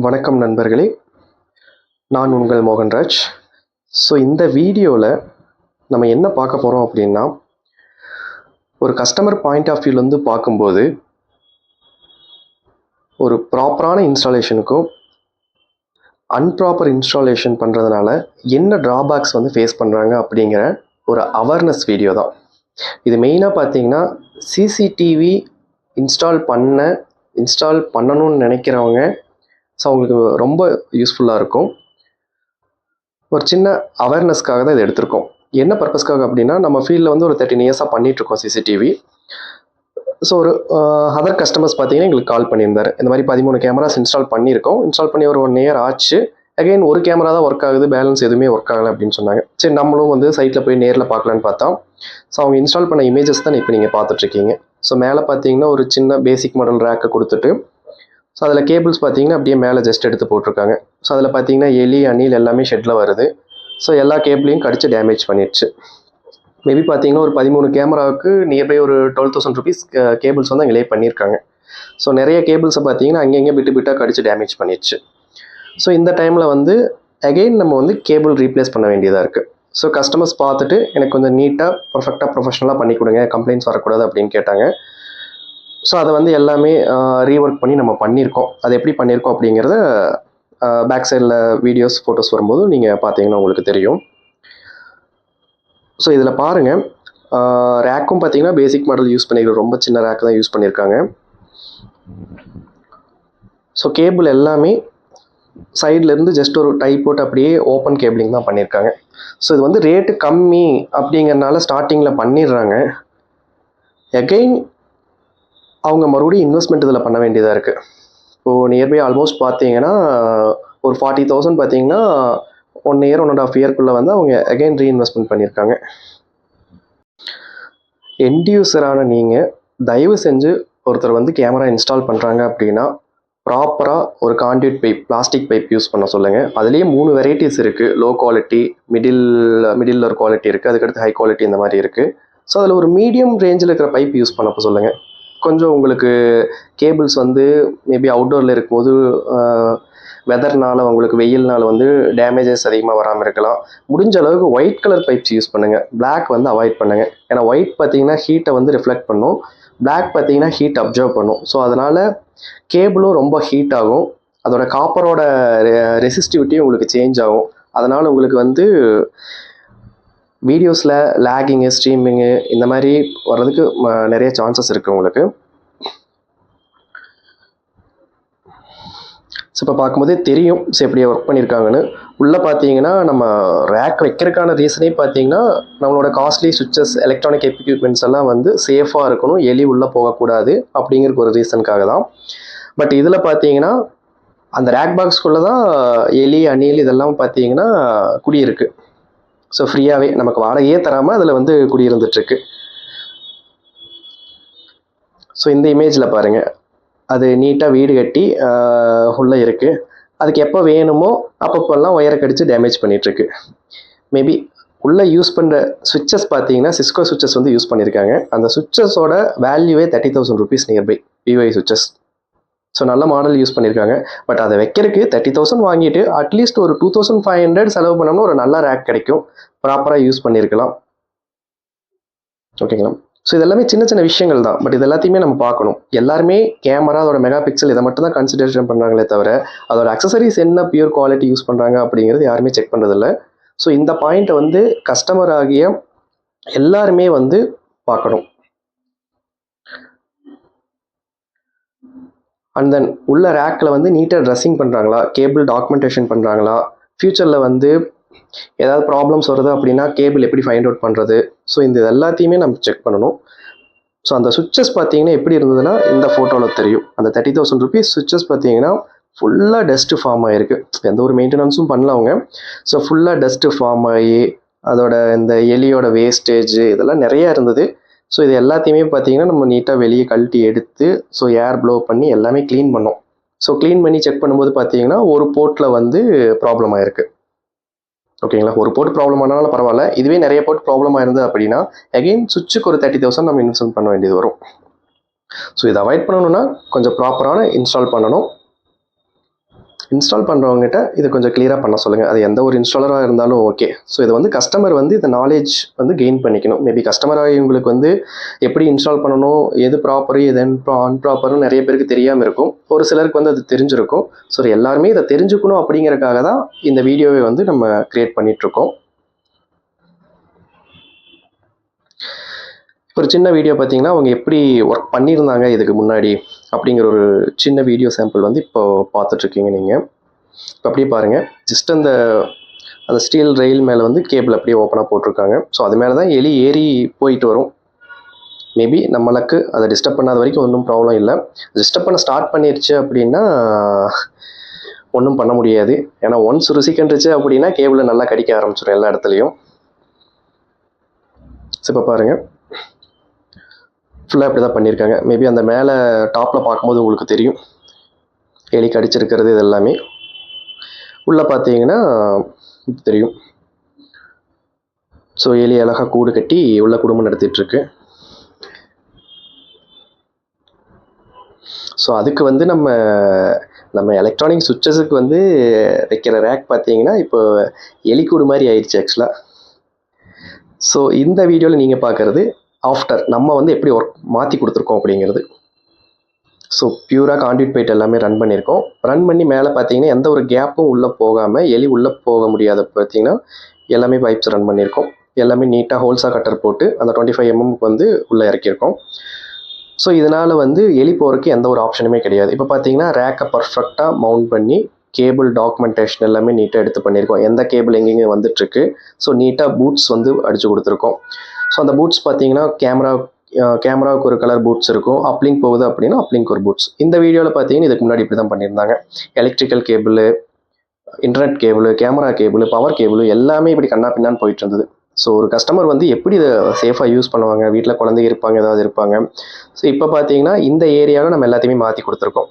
வணக்கம் நண்பர்களே, நான் உங்கள் மோகன்ராஜ். ஸோ இந்த வீடியோவில் நம்ம என்ன பார்க்க போகிறோம் அப்படின்னா, ஒரு கஸ்டமர் பாயிண்ட் ஆஃப் வியூலேருந்து பார்க்கும்போது ஒரு ப்ராப்பரான இன்ஸ்டாலேஷனுக்கும் அன்ப்ராப்பர் இன்ஸ்டாலேஷன் பண்ணுறதுனால என்ன ட்ராபேக்ஸ் ஃபேஸ் பண்ணுறாங்க அப்படிங்கிற ஒரு அவேர்னஸ் வீடியோ தான் இது. மெயினாக பார்த்தீங்கன்னா சிசிடிவி இன்ஸ்டால் பண்ணணும்னு நினைக்கிறவங்க, ஸோ அவங்களுக்கு ரொம்ப யூஸ்ஃபுல்லாக இருக்கும். ஒரு சின்ன அவேர்னஸ்க்காக தான் இதை எடுத்திருக்கோம். என்ன பர்பஸ்க்காக அப்படின்னா, நம்ம ஃபீல்டில் ஒரு 13 இயர்ஸாக பண்ணிகிட்ருக்கோம் சிசிடிவி. ஸோ ஒரு அதர் கஸ்டமர்ஸ் பார்த்தீங்கன்னா எங்களுக்கு கால் பண்ணியிருந்தார். இந்த மாதிரி 13 கேமராஸ் இன்ஸ்டால் பண்ணி ஒரு 1 இயர் ஆச்சு. அகைன் ஒரு கேமரா தான் ஒர்க் ஆகுது, பேலன்ஸ் எதுவுமே ஒர்க் ஆகலை அப்படின்னு சொன்னாங்க. சரி, நம்மளும் சைட்டில் போய் நேரில் பார்க்கலான்னு பார்த்தோம். ஸோ அவங்க இன்ஸ்டால் பண்ண இமேஜஸ் தான் இப்போ நீங்கள் பார்த்துட்ருக்கீங்க. ஸோ மேலே பார்த்தீங்கன்னா ஒரு சின்ன பேசிக் மாடல் ரேக்கை கொடுத்துட்டு, ஸோ அதில் கேபிள்ஸ் பார்த்தீங்கன்னா அப்படியே மேலே ஜஸ்ட் எடுத்து போட்டிருக்காங்க. ஸோ அதில் பார்த்தீங்கன்னா எலி அணில் எல்லாமே ஷெட்டில் வருது. ஸோ எல்லா கேபிளையும் கடிச்சு டேமேஜ் பண்ணிடுச்சு. மேபி பார்த்தீங்கன்னா ஒரு 13 கேமராவுக்கு நியர்பை ஒரு 12,000 ருபீஸ் கேபிள்ஸ் அங்கே லே பண்ணியிருக்காங்க. ஸோ நிறைய கேபிள்ஸை பார்த்தீங்கன்னா அங்கங்கே பிட்டாக கடிச்சு டேமேஜ் பண்ணிடுச்சு. ஸோ இந்த டைமில் அகெயின் நம்ம கேபிள் ரீப்ளேஸ் பண்ண வேண்டியதாக இருக்குது. ஸோ கஸ்டமர்ஸ் பார்த்துட்டு எனக்கு கொஞ்சம் நீட்டாக ப்ரொஃபஷனலாக பண்ணி கொடுங்க, கம்ப்ளைண்ட்ஸ் வரக்கூடாது அப்படின்னு கேட்டாங்க. ஸோ அதை எல்லாமே ரீஒர்க் பண்ணி நம்ம பண்ணியிருக்கோம். அது எப்படி பண்ணியிருக்கோம் அப்படிங்கிறத பேக் சைடில் வீடியோஸ் ஃபோட்டோஸ் வரும்போது நீங்கள் பார்த்தீங்கன்னா உங்களுக்கு தெரியும். ஸோ இதில் பாருங்கள், ரேக்கும் பார்த்தீங்கன்னா பேசிக் மாடல் யூஸ் பண்ணியிருக்கோம். ரொம்ப சின்ன ரேக் தான் யூஸ் பண்ணியிருக்காங்க. ஸோ கேபிள் எல்லாமே சைட்லேருந்து ஜஸ்ட் ஒரு டை போட்டு அப்படியே ஓப்பன் கேபிளிங் தான் பண்ணியிருக்காங்க. ஸோ இது ரேட்டு கம்மி அப்படிங்கிறனால ஸ்டார்டிங்கில் பண்ணிடுறாங்க. எகெயின் அவங்க மறுபடியும் இன்வெஸ்ட்மெண்ட் இதில் பண்ண வேண்டியதாக இருக்குது. இப்போது நியர்பை ஆல்மோஸ்ட் பார்த்தீங்கன்னா ஒரு 40,000 பார்த்தீங்கன்னா 1 இயர் 1.5 இயர்க்குள்ளே அவங்க அகெயின் ரீஇன்வெஸ்ட்மெண்ட் பண்ணியிருக்காங்க. எண்ட் யூஸரான நீங்கள் தயவு செஞ்சு ஒருத்தர் கேமரா இன்ஸ்டால் பண்ணுறாங்க அப்படின்னா ப்ராப்பராக ஒரு conduit pipe, plastic pipe use பண்ண சொல்லுங்கள். அதுலேயே 3 வெரைட்டிஸ் இருக்குது. லோ குவாலிட்டி, மிடில் ஒரு குவாலிட்டி இருக்குது, அதுக்கடுத்து ஹை குவாலிட்டி இந்த மாதிரி இருக்குது. ஸோ அதில் ஒரு மீடியம் ரேஞ்சில் இருக்கிற பைப் யூஸ் பண்ண சொல்லுங்கள். கொஞ்சம் உங்களுக்கு கேபிள்ஸ் மேபி அவுட்டோரில் இருக்கும்போது வெதர்னால் உங்களுக்கு வெயில்னால் டேமேஜஸ் அதிகமாக வராமல் இருக்கலாம். முடிஞ்ச அளவுக்கு ஒயிட் கலர் பைப்ஸ் யூஸ் பண்ணுங்கள். பிளாக் அவாய்ட் பண்ணுங்கள். ஏன்னா ஒயிட் பார்த்தீங்கன்னா ஹீட்டை ரிஃப்ளெக்ட் பண்ணும், பிளாக் பார்த்தீங்கன்னா ஹீட் அப்சர்வ் பண்ணும். ஸோ அதனால் கேபிளும் ரொம்ப ஹீட் ஆகும், அதோட காப்பரோட ரெசிஸ்டிவிட்டியும் உங்களுக்கு சேஞ்ச் ஆகும். அதனால் உங்களுக்கு வீடியோஸில் லேகிங்கு, ஸ்ட்ரீமிங்கு இந்த மாதிரி வர்றதுக்கு நிறைய சான்சஸ் இருக்குது உங்களுக்கு. ஸோ இப்போ பார்க்கும்போதே தெரியும் ஸோ எப்படி ஒர்க் பண்ணியிருக்காங்கன்னு. உள்ளே பார்த்தீங்கன்னா நம்ம ரேக் வைக்கிறதுக்கான ரீசனே பார்த்தீங்கன்னா நம்மளோட காஸ்ட்லி சுவிட்சஸ், எலக்ட்ரானிக் எக்யூப்மெண்ட்ஸ் எல்லாம் சேஃபாக இருக்கணும், எலி உள்ளே போகக்கூடாது அப்படிங்கிறதுக்கு ஒரு ரீசனுக்காக தான். பட் இதில் பார்த்தீங்கன்னா அந்த ரேக் பாக்ஸ்குள்ளே தான் எலி அணில் இதெல்லாம் பார்த்தீங்கன்னா குடியிருக்கு. ஸோ ஃப்ரீயாகவே நமக்கு வாடகையே தராமல் அதில் குடியிருந்துட்டுருக்கு. ஸோ இந்த இமேஜில் பாருங்கள், அது நீட்டாக வீடு கட்டி உள்ளே இருக்குது. அதுக்கு எப்போ வேணுமோ அப்பப்போல்லாம் ஒயரை கடிச்சு டேமேஜ் பண்ணிகிட்ருக்கு. மேபி உள்ளே யூஸ் பண்ணுற சுவிட்சஸ் பார்த்தீங்கன்னா சிஸ்கோ சுவிட்சஸ் யூஸ் பண்ணியிருக்காங்க. அந்த சுவிட்சஸோட வேல்யூவே 30,000 ருபீஸ் நியர்பை விஒய் சுவிட்சஸ். ஸோ நல்ல மாடல் யூஸ் பண்ணியிருக்காங்க. பட் அதை வைக்கிறதுக்கு 30,000 வாங்கிட்டு அட்லீஸ்ட் ஒரு 2,500 செலவு பண்ணோம்னா ஒரு நல்ல ரேக் கிடைக்கும், ப்ராப்பராக யூஸ் பண்ணியிருக்கலாம். ஓகேங்களா? ஸோ இதெல்லாமே சின்ன சின்ன விஷயங்கள் தான். பட் இது எல்லாத்தையுமே நம்ம பார்க்கணும். எல்லாருமே கேமரா, அதோட மெகா பிக்சல் இதை மட்டும் தான் கன்சிடரேஷன் பண்ணுறாங்களே தவிர அதோட அக்சசரிஸ் என்ன பியூர் குவாலிட்டி யூஸ் பண்ணுறாங்க அப்படிங்கிறது யாருமே செக் பண்ணுறதில்ல. ஸோ இந்த பாயிண்ட்டை கஸ்டமர் ஆகிய எல்லாருமே பார்க்கணும். அண்ட் தென் உள்ள ரேக்கில் நீட்டாக ட்ரெஸ்ஸிங் பண்ணுறாங்களா, கேபிள் டாக்குமெண்டேஷன் பண்ணுறாங்களா, ஃப்யூச்சரில் ஏதாவது ப்ராப்ளம்ஸ் வருது அப்படின்னா கேபிள் எப்படி ஃபைண்ட் அவுட் பண்ணுறது. ஸோ இந்த எல்லாத்தையுமே நம்ம செக் பண்ணணும். ஸோ அந்த சுவிட்சஸ் பார்த்தீங்கன்னா எப்படி இருந்ததுன்னா இந்த ஃபோட்டோவில் தெரியும். அந்த 30,000 ருபீஸ் சுவிட்சஸ் பார்த்தீங்கன்னா ஃபுல்லாக டஸ்ட்டு ஃபார்ம் ஆகிருக்கு. எந்த ஒரு மெயின்டெனன்ஸும் பண்ணல அவங்க. ஸோ ஃபுல்லாக டஸ்ட்டு ஃபார்ம் ஆகி அதோட இந்த எலியோட வேஸ்டேஜ் இதெல்லாம் நிறையா இருந்தது. ஸோ இது எல்லாத்தையுமே பார்த்தீங்கன்னா நம்ம நீட்டாக வெளியே கழட்டி எடுத்து ஸோ ஏர் ப்ளோ பண்ணி எல்லாமே க்ளீன் பண்ணோம். ஸோ க்ளீன் பண்ணி செக் பண்ணும்போது பார்த்தீங்கன்னா ஒரு போர்ட்டில் ப்ராப்ளம் ஆகிருக்கு. ஓகேங்களா? ஒரு போர்ட் ப்ராப்ளம் ஆனாலும் பரவாயில்ல, இதுவே நிறைய போர்ட் ப்ராப்ளம் ஆயிருந்தது அப்படின்னா அகெயின் சுவிட்சுக்கு ஒரு 30,000 நம்ம இன்வெஸ்ட்மெண்ட் பண்ண வேண்டியது வரும். ஸோ இதை அவாய்ட் பண்ணணும்னா கொஞ்சம் ப்ராப்பரான இன்ஸ்டால் பண்ணணும். இன்ஸ்டால் பண்ணுறவங்ககிட்ட இது கொஞ்சம் கிளியராக பண்ண சொல்லுங்கள். அது எந்த ஒரு இன்ஸ்டாலராக இருந்தாலும் ஓகே. ஸோ இதை வந்து கஸ்டமர் வந்து இந்த நாலேஜ் வந்து கெயின் பண்ணிக்கணும். மேபி கஸ்டமராக இவங்களுக்கு வந்து எப்படி இன்ஸ்டால் பண்ணணும், எது ப்ராப்பரு எது அன்ப்ராப்பர்னு நிறைய பேருக்கு தெரியாமல் இருக்கும். ஒரு சிலருக்கு வந்து அது தெரிஞ்சிருக்கும். ஸோ எல்லாருமே இதை தெரிஞ்சுக்கணும் அப்படிங்கிறதுக்காக தான் இந்த வீடியோவை வந்து நம்ம க்ரியேட் பண்ணிகிட்ருக்கோம். ஒரு சின்ன வீடியோ பார்த்தீங்கன்னா அவங்க எப்படி ஒர்க் பண்ணியிருந்தாங்க இதுக்கு முன்னாடி அப்படிங்கிற ஒரு சின்ன வீடியோ சாம்பிள் வந்து இப்போ பார்த்துட்ருக்கீங்க நீங்கள். இப்போ அப்படியே பாருங்கள். ஜஸ்ட் அந்த ஸ்டீல் ரெயில் மேலே வந்து கேபிள் அப்படியே ஓப்பனாக போட்டிருக்காங்க. ஸோ அது மேலே தான் எலி ஏறி போயிட்டு வரும். மேபி நம்மளுக்கு அதை டிஸ்டர்ப் பண்ணாத வரைக்கும் ஒன்றும் ப்ராப்ளம் இல்லை. டிஸ்டர்ப் பண்ண ஸ்டார்ட் பண்ணிடுச்சு அப்படின்னா ஒன்றும் பண்ண முடியாது. ஏன்னா ஒன்ஸ் ருசிக்கண்டுச்சு அப்படின்னா கேபிளை நல்லா கடிக்க ஆரம்பிச்சிடும் எல்லா இடத்துலையும். ஸோ இப்போ பாருங்கள், ஃபுல்லாக இப்படி தான் பண்ணியிருக்காங்க. மேபி அந்த மேலே டாப்பில் பார்க்கும்போது உங்களுக்கு தெரியும் எலி கடிச்சிருக்கிறது. இது எல்லாமே உள்ளே பார்த்தீங்கன்னா தெரியும். ஸோ எலி அழகாக கூடு கட்டி உள்ள குடும்பம் நடத்திட்டுருக்கு. ஸோ அதுக்கு வந்து நம்ம எலக்ட்ரானிக் சுவிட்சஸுக்கு வந்து வைக்கிற ரேக் பார்த்தீங்கன்னா இப்போ எலிக்கூடு மாதிரி ஆயிடுச்சு ஆக்சுவலாக. ஸோ இந்த வீடியோவில் நீங்கள் பார்க்குறது ஆஃப்டர் நம்ம வந்து எப்படி ஒர்க் மாற்றி கொடுத்துருக்கோம் அப்படிங்கிறது. ஸோ பியூராக கான்டியூட் பைட் எல்லாமே ரன் பண்ணியிருக்கோம். ரன் பண்ணி மேலே பார்த்தீங்கன்னா எந்த ஒரு கேப்பும் உள்ளே போகாமல் எலி உள்ளே போக முடியாத பார்த்தீங்கன்னா எல்லாமே பைப்ஸ் ரன் பண்ணியிருக்கோம். எல்லாமே நீட்டாக ஹோல்ஸாக கட்டர் போட்டு அந்த 25 mm வந்து உள்ளே இறக்கியிருக்கோம். ஸோ இதனால் வந்து எலி போகிறதுக்கு எந்த ஒரு ஆப்ஷனுமே கிடையாது. இப்போ பார்த்தீங்கன்னா ரேக்கை பர்ஃபெக்டாக மவுண்ட் பண்ணி கேபிள் டாக்குமெண்டேஷன் எல்லாமே நீட்டாக எடுத்து பண்ணியிருக்கோம். எந்த கேபிள் எங்கெங்கே வந்துட்டுருக்கு. ஸோ நீட்டாக பூட்ஸ் வந்து அடித்து கொடுத்துருக்கோம். ஸோ அந்த பூட்ஸ் பார்த்தீங்கன்னா கேமராவுக்கு ஒரு கலர் பூட்ஸ் இருக்கும். அப்லிங்க் போகுது அப்படின்னா அப்லிங்க் ஒரு பூட்ஸ். இந்த வீடியோவில் பார்த்தீங்கன்னா இதுக்கு முன்னாடி இப்படி தான் பண்ணியிருந்தாங்க. Electrical cable, internet cable, camera cable, power cable எல்லாமே இப்படி கண்ணா பின்னான்னு போயிட்டு இருந்தது. ஸோ ஒரு கஸ்டமர் வந்து எப்படி இதை சேஃபாக யூஸ் பண்ணுவாங்க, வீட்டில் குழந்தைங்க இருப்பாங்க, ஏதாவது இருப்பாங்க. ஸோ இப்போ பார்த்தீங்கன்னா இந்த ஏரியாவில் நம்ம எல்லாத்தையுமே மாற்றி கொடுத்துருக்கோம்.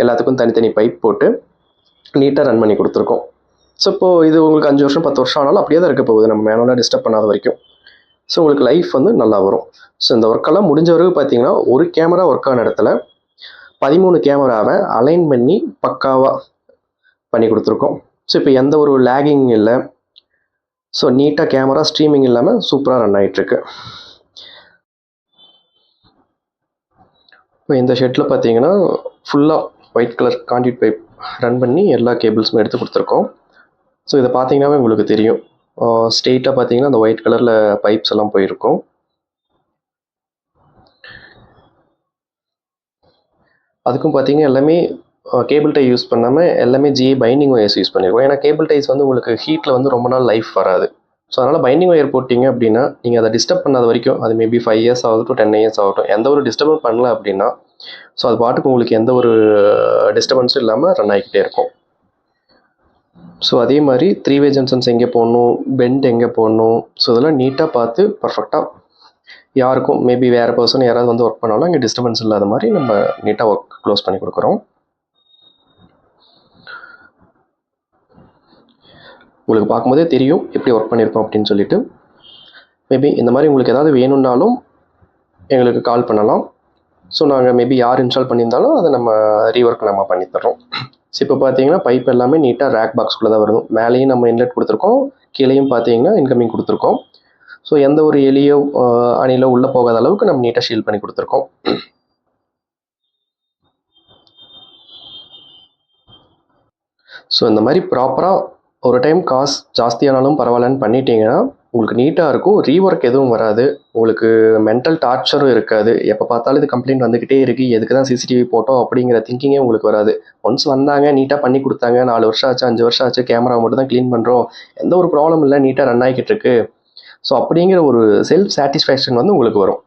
எல்லாத்துக்கும் தனித்தனி பைப் போட்டு நீட்டாக ரன் பண்ணி கொடுத்துருக்கோம். ஸோ இப்போது இது உங்களுக்கு 5 வருஷம் 10 வருஷம் ஆனாலும் அப்படியே தான் இருக்க போகுது, நம்ம மேனுவலாக டிஸ்டர்ப் பண்ணாத வரைக்கும். ஸோ உங்களுக்கு லைஃப் வந்து நல்லா வரும். ஸோ இந்த ஒர்க்கெல்லாம் முடிஞ்ச வரைக்கும் பார்த்தீங்கன்னா ஒரு கேமரா ஒர்க் ஆன இடத்துல 13 கேமராவை அலைன் பண்ணி பக்காவாக பண்ணி கொடுத்துருக்கோம். ஸோ இப்போ எந்த ஒரு லேகிங் இல்லை. ஸோ நீட்டாக கேமரா ஸ்ட்ரீமிங் இல்லாமல் சூப்பராக ரன் ஆகிட்டுருக்கு. இப்போ இந்த ஷெட்டில் பார்த்தீங்கன்னா ஃபுல்லாக white colour conduit pipe run பண்ணி எல்லா கேபிள்ஸுமே எடுத்து கொடுத்துருக்கோம். ஸோ இதை பார்த்தீங்கன்னாவே உங்களுக்கு தெரியும். ஸ்ட்ரெயிட்டாக பார்த்தீங்கன்னா அந்த ஒயிட் கலரில் பைப்ஸ் எல்லாம் போயிருக்கும். அதுக்கும் பார்த்தீங்கன்னா எல்லாமே கேபிள் டை யூஸ் பண்ணாமல் எல்லாமே ஜிஏ பைண்டிங் ஒயர்ஸ் யூஸ் பண்ணியிருக்கோம். ஏன்னா கேபிள் டைஸ் வந்து உங்களுக்கு ஹீட்டில் வந்து ரொம்ப நாள் லைஃப் வராது. ஸோ அதனால் பைண்டிங் ஒயர் போட்டிங்க அப்படின்னா நீங்கள் அதை டிஸ்டர்ப் பண்ணாத வரைக்கும், அது மேபி 5 years ஆகட்டும் 10 years ஆகட்டும், எந்த ஒரு டிஸ்டர்பன்ஸ் பண்ணல அப்படின்னா ஸோ அது பாட்டுக்கு உங்களுக்கு எந்த ஒரு டிஸ்டர்பன்ஸும் இல்லாமல் ரன் ஆகிக்கிட்டே இருக்கும். ஸோ அதே மாதிரி 3-way ஜங்ஷன்ஸ் எங்கே போடணும், பெண்ட் எங்கே போடணும், ஸோ இதெல்லாம் நீட்டாக பார்த்து பர்ஃபெக்டாக யாருக்கும் மேபி வேறு பர்சன் யாராவது வந்து ஒர்க் பண்ணாலும் இங்கே டிஸ்டர்பன்ஸ் இல்லாத மாதிரி நம்ம நீட்டாக ஒர்க் க்ளோஸ் பண்ணி கொடுக்குறோம். உங்களுக்கு பார்க்கும்போதே தெரியும் எப்படி ஒர்க் பண்ணியிருக்கோம் அப்படின்னு சொல்லிட்டு. மேபி இந்த மாதிரி உங்களுக்கு ஏதாவது வேணும்னாலும் எங்களுக்கு கால் பண்ணலாம். ஸோ நாங்கள் மேபி யார் இன்ஸ்டால் பண்ணியிருந்தாலும் அதை நம்ம ரீஒர்க் நம்ம பண்ணித்தரோம். ஸோ இப்போ பார்த்தீங்கன்னா பைப் எல்லாமே நீட்டாக ரேக் பாக்ஸ்குள்ளே தான் வரும். மேலேயும் நம்ம இன்லெட் கொடுத்துருக்கோம், கீழேயும் பார்த்தீங்கன்னா இன்கமிங் கொடுத்துருக்கோம். ஸோ எந்த ஒரு எலியோ அணிலோ உள்ளே போகாத அளவுக்கு நம்ம நீட்டாக ஷீல் பண்ணி கொடுத்துருக்கோம். ஸோ இந்த மாதிரி ப்ராப்பராக ஒரு டைம் காசு ஜாஸ்தியானாலும் பரவாயில்லன்னு பண்ணிட்டீங்கன்னா உங்களுக்கு நீட்டாக இருக்கும். ரீஒர்க் எதுவும் வராது, உங்களுக்கு மென்டல் டார்ச்சரும் இருக்காது. எப்போ பார்த்தாலும் இது கம்ப்ளைண்ட் வந்துக்கிட்டே இருக்குது, எதுக்கு தான் சிசிடிவி போட்டோம் அப்படிங்கிற திங்கிங்கே உங்களுக்கு வராது. ஒன்ஸ் வந்தாங்க, நீட்டாக பண்ணி கொடுத்தாங்க, 4 வருஷம் ஆச்சு 5 வருஷம் ஆச்சு, கேமரா மட்டும் தான் க்ளீன் பண்ணுறோம், எந்த ஒரு ப்ராப்ளம் இல்லை, நீட்டாக ரன் ஆகிக்கிட்டு இருக்கு. ஸோ அப்படிங்கிற ஒரு செல்ஃப் சாட்டிஸ்ஃபேக்ஷன் வந்து உங்களுக்கு வரும்.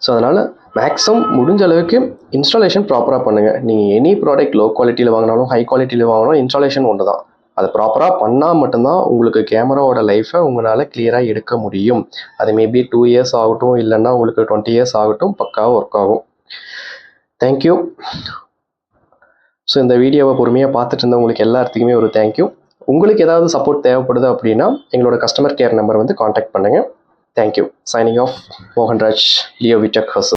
ஸோ அதனால் மேக்ஸிமம் முடிஞ்ச அளவுக்கு இன்ஸ்டாலேஷன் ப்ராப்பராக பண்ணுங்கள். நீங்கள் எனி ப்ராடக்ட் லோ குவாலிட்டியில் வாங்கினாலும் ஹை குவாலிட்டியில் வாங்கினாலும் இன்ஸ்டாலேஷன் ஒன்று தான். அதை ப்ராப்பராக பண்ணால் மட்டும்தான் உங்களுக்கு கேமராவோட லைஃப்பை உங்களால் கிளியராக எடுக்க முடியும். அது மேபி 2 years ஆகட்டும், இல்லைன்னா உங்களுக்கு 20 years ஆகட்டும், பக்காவாக ஒர்க் ஆகும். தேங்க்யூ. ஸோ இந்த வீடியோவை பொறுமையாக பார்த்துட்டு இருந்தவங்களுக்கு எல்லாத்துக்குமே ஒரு தேங்க்யூ. உங்களுக்கு ஏதாவது சப்போர்ட் தேவைப்படுது அப்படின்னா எங்களோட கஸ்டமர் கேர் நம்பர் வந்து காண்டாக்ட் பண்ணுங்கள். Thank you. Signing off, Mohanraj, Leo விடெக் has.